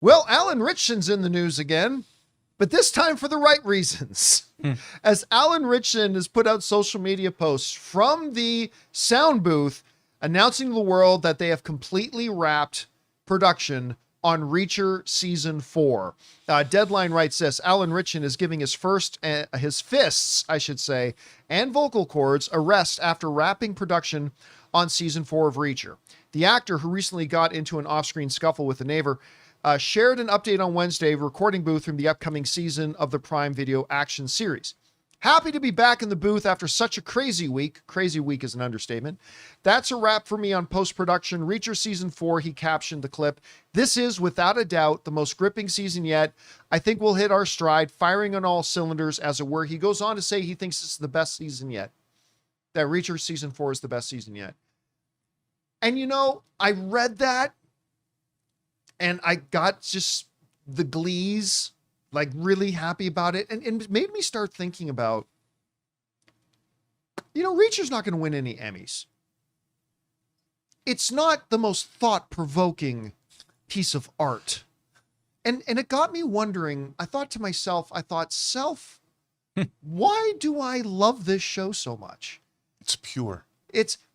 Well, Alan Ritchson's in the news again, but this time for the right reasons. As Alan Ritchson has put out social media posts from the sound booth announcing to the world that they have completely wrapped production on Reacher Season 4. Deadline writes this: Alan Ritchson is giving his fists, I should say, and vocal cords a rest after wrapping production on Season 4 of Reacher. The actor, who recently got into an off-screen scuffle with a neighbor, shared an update on Wednesday, recording booth from the upcoming season of the Prime Video action series. Happy to be back in the booth after such a crazy week. Crazy week is an understatement. That's a wrap for me on post-production. Reacher Season 4, he captioned the clip. This is, without a doubt, the most gripping season yet. I think we'll hit our stride, firing on all cylinders, as it were. He goes on to say he thinks this is the best season yet. That Reacher Season 4 is the best season yet. And you know, I read that, and I got just the glees, like really happy about it. And it made me start thinking about, you know, Reacher's not going to win any Emmys. It's not the most thought-provoking piece of art. And it got me wondering, I thought to myself, why do I love this show so much? It's pure.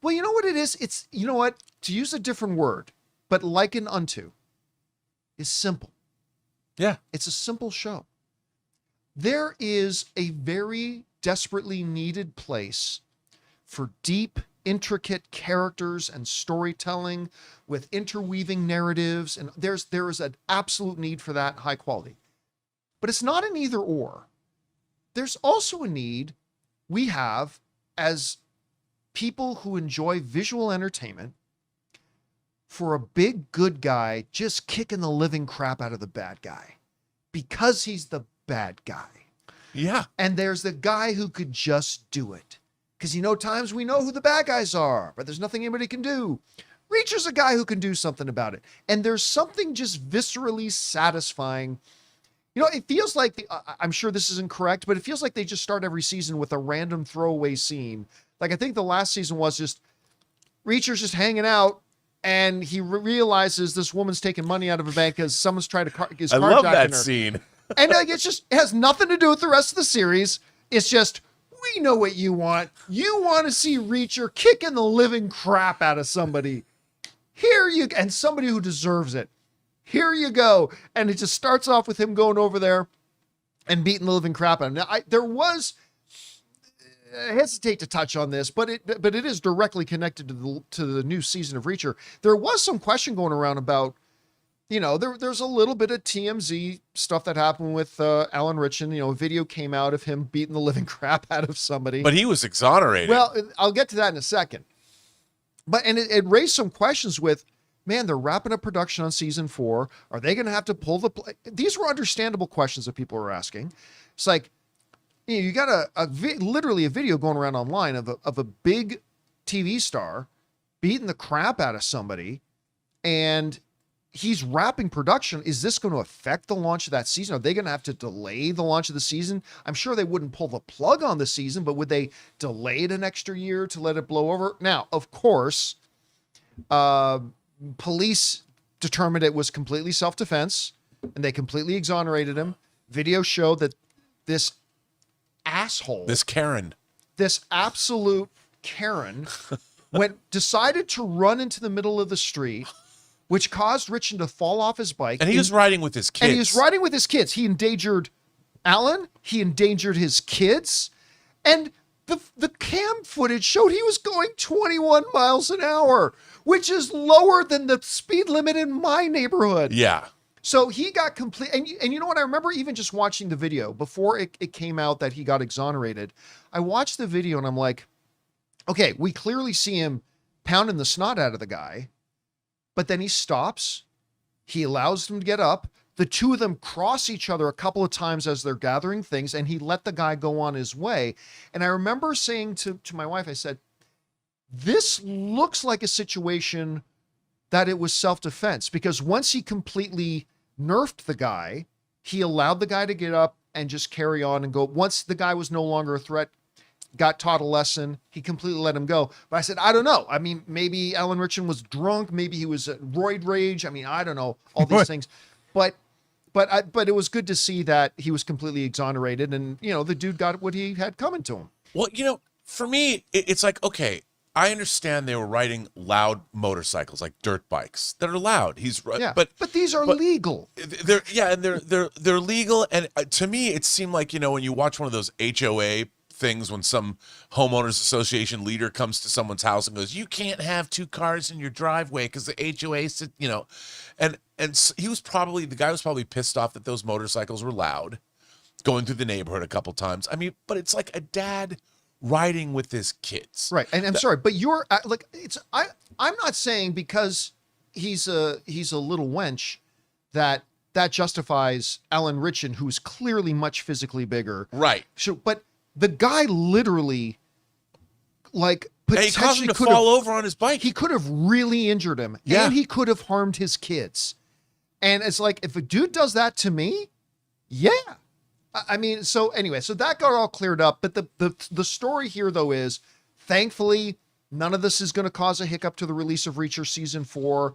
Well, you know what it is? It's, you know what, to use a different word, but liken unto, is simple. Yeah. It's a simple show. There is a very desperately needed place for deep, intricate characters and storytelling with interweaving narratives. And there is an absolute need for that high quality. But it's not an either or. There's also a need we have as people who enjoy visual entertainment for a big good guy just kicking the living crap out of the bad guy because he's the bad guy. Yeah. And there's the guy who could just do it. Because, you know, times we know who the bad guys are, but there's nothing anybody can do. Reacher's a guy who can do something about it. And there's something just viscerally satisfying. You know, it feels like, I'm sure this isn't correct, but it feels like they just start every season with a random throwaway scene. Like, I think the last season was just Reacher's just hanging out, and he realizes this woman's taking money out of a bank because someone's trying to carjacking her. I love that scene. And like, it has nothing to do with the rest of the series. It's just, we know what you want. You want to see Reacher kicking the living crap out of somebody. And somebody who deserves it. Here you go. And it just starts off with him going over there and beating the living crap out of him. Now, I hesitate to touch on this, but it is directly connected to the new season of Reacher. There was some question going around about, you know, there's a little bit of TMZ stuff that happened with Alan Ritchson. You know, a video came out of him beating the living crap out of somebody. But he was exonerated. Well, I'll get to that in a second. And it raised some questions with, man, they're wrapping up production on season 4. Are they going to have to pull these were understandable questions that people were asking. It's like, you know, you got literally a video going around online of a big TV star beating the crap out of somebody, and he's wrapping production. Is this going to affect the launch of that season? Are they going to have to delay the launch of the season? I'm sure they wouldn't pull the plug on the season, but would they delay it an extra year to let it blow over? Now, of course, police determined it was completely self-defense, and they completely exonerated him. Video showed that this asshole, this absolute Karen, decided to run into the middle of the street, which caused Ritchson to fall off his bike. And he was riding with his kids. He endangered Alan. He endangered his kids. And the cam footage showed he was going 21 miles an hour, which is lower than the speed limit in my neighborhood. Yeah. So he got complete. And you know what? I remember even just watching the video before it came out that he got exonerated. I watched the video and I'm like, okay, we clearly see him pounding the snot out of the guy. But then he stops. He allows him to get up. The two of them cross each other a couple of times as they're gathering things, and he let the guy go on his way. And I remember saying to my wife, I said, this looks like a situation that it was self-defense, because once he completely nerfed the guy, he allowed the guy to get up and just carry on and go. Once the guy was no longer a threat, got taught a lesson, he completely let him go. But I said, I don't know. I mean, maybe Alan Ritchson was drunk. Maybe he was at roid rage. I mean, I don't know all these things. But it was good to see that he was completely exonerated, and the dude got what he had coming to him. Well, for me, it's like, okay, I understand they were riding loud motorcycles, like dirt bikes that are loud. But these are legal. They're legal, and to me, it seemed like when you watch one of those HOA things, when some homeowners association leader comes to someone's house and goes, "You can't have 2 cars in your driveway because the HOA said," and the guy was probably pissed off that those motorcycles were loud, going through the neighborhood a couple times. I mean, but it's like a dad riding with his kids, right? And I'm sorry, but you're like, I'm not saying because he's a little wench that justifies Alan Ritchson, who's clearly much physically bigger, right? So, but the guy literally, like, potentially he caused him to fall over on his bike. He could have really injured him, and he could have harmed his kids. And it's like, if a dude does that to me, yeah. I mean, so anyway, so that got all cleared up. But the story here, though, is thankfully none of this is going to cause a hiccup to the release of Reacher season 4.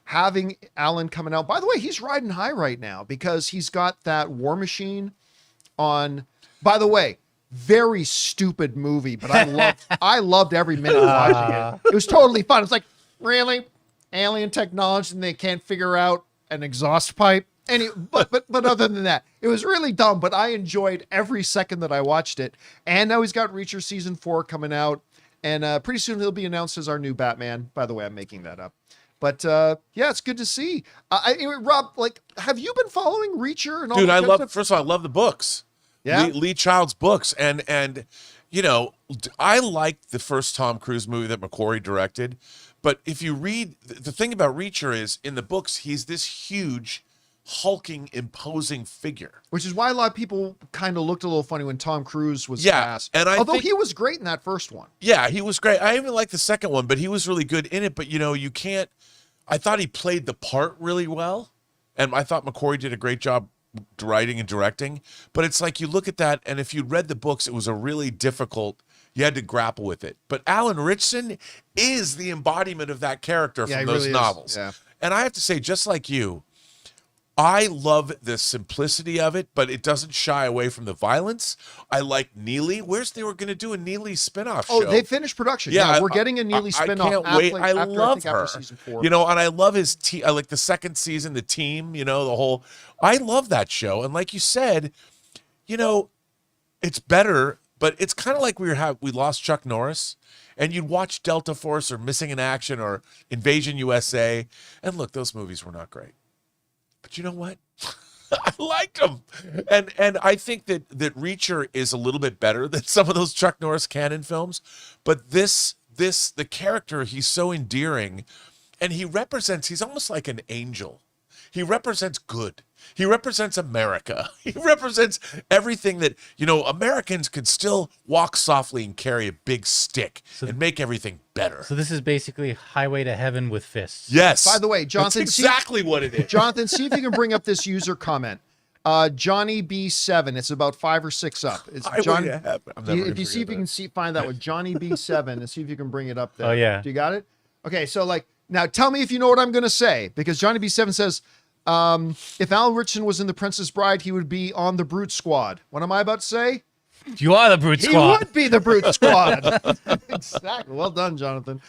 Having Alan coming out, by the way, he's riding high right now because he's got that War Machine on. By the way, very stupid movie, but I loved every minute of watching it. It was totally fun. It's like, really, alien technology, and they can't figure out an exhaust pipe. But other than that, it was really dumb, but I enjoyed every second that I watched it. And now he's got Reacher season 4 coming out, and pretty soon he'll be announced as our new Batman. By the way, I'm making that up. But yeah, it's good to see. Anyway, Rob, like, have you been following Reacher and all? Dude, first of all, I love the books. Yeah, Lee Child's books, and I liked the first Tom Cruise movie that McQuarrie directed. But if you read, the thing about Reacher is, in the books, he's this huge, hulking, imposing figure. Which is why a lot of people kind of looked a little funny when Tom Cruise was cast. And although he was great in that first one. Yeah, he was great. I even liked the second one, but he was really good in it. But, you can't, I thought he played the part really well. And I thought McQuarrie did a great job writing and directing. But it's like, you look at that, and if you read the books, it was a really difficult, you had to grapple with it. But Alan Ritchson is the embodiment of that character from those novels. Yeah. And I have to say, just like you, I love the simplicity of it, but it doesn't shy away from the violence. I like Neely. They were going to do a Neely spinoff show. Oh, they finished production. Yeah, we're getting a Neely spinoff. I can't wait. I love her. After season 4. And I love his team. I like the second season, the team, the whole, I love that show. And like you said, it's better, but it's kind of like we lost Chuck Norris, and you'd watch Delta Force or Missing in Action or Invasion USA. And look, those movies were not great. But you know what? I liked them. And I think that Reacher is a little bit better than some of those Chuck Norris canon films. But the character, he's so endearing. And he's almost like an angel. He represents good. He represents America. He represents everything that, Americans could still walk softly and carry a big stick and make everything better. So this is basically Highway to Heaven with fists. Yes. By the way, Jonathan, that's exactly what it is. Jonathan, see if you can bring up this user comment. Johnny B7. It's about 5 or 6 up. It's John. If you see if you can find that with Johnny B7 and see if you can bring it up there. Oh yeah. Do you got it? Okay, so now tell me if you know what I'm going to say, because Johnny B7 says, if Alan Ritchson was in The Princess Bride, he would be on the Brute Squad. What am I about to say? You are the Brute Squad. He would be the Brute Squad. Exactly. Well done, Jonathan.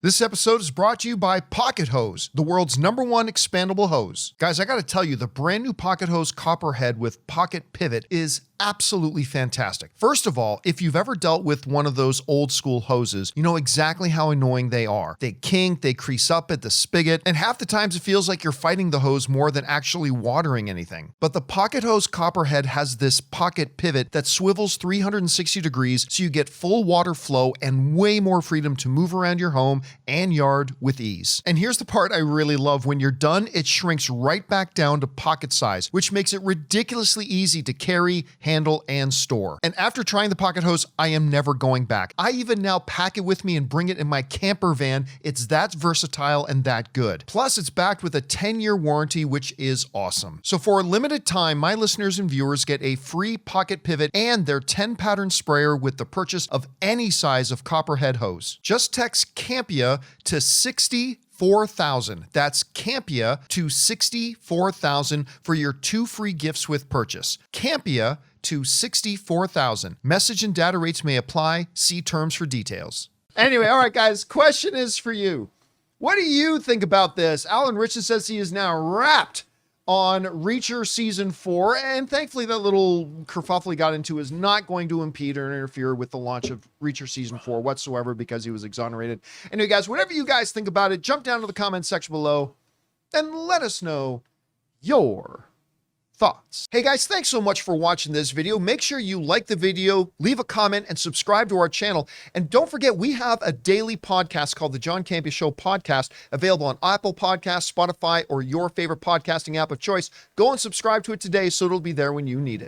This episode is brought to you by Pocket Hose, the world's #1 expandable hose. Guys, I got to tell you, the brand new Pocket Hose Copperhead with Pocket Pivot is absolutely fantastic. First of all, if you've ever dealt with one of those old school hoses, you know exactly how annoying they are. They kink, they crease up at the spigot, and half the times it feels like you're fighting the hose more than actually watering anything. But the Pocket Hose Copperhead has this pocket pivot that swivels 360 degrees so you get full water flow and way more freedom to move around your home and yard with ease. And here's the part I really love. When you're done, it shrinks right back down to pocket size, which makes it ridiculously easy to carry, handle, and store. And after trying the Pocket Hose, I am never going back. I even now pack it with me and bring it in my camper van. It's that versatile and that good. Plus, it's backed with a 10-year warranty, which is awesome. So for a limited time, my listeners and viewers get a free pocket pivot and their 10-pattern sprayer with the purchase of any size of Copperhead hose. Just text Campea to 60 64,000. That's Campea to 64,000 for your 2 free gifts with purchase. Campea to 64,000. Message and data rates may apply. See terms for details. Anyway, all right, guys, question is for you. What do you think about this? Alan Ritchson says he is now wrapped on Reacher Season 4, and thankfully that little kerfuffle he got into is not going to impede or interfere with the launch of Reacher Season 4 whatsoever because he was exonerated. Anyway, guys, whatever you guys think about it, jump down to the comments section below and let us know your thoughts. Hey guys, thanks so much for watching this video. Make sure you like the video, leave a comment, and subscribe to our channel. And don't forget, we have a daily podcast called the John Campea Show podcast, available on Apple Podcasts, Spotify, or your favorite podcasting app of choice. Go and subscribe to it today so it'll be there when you need it.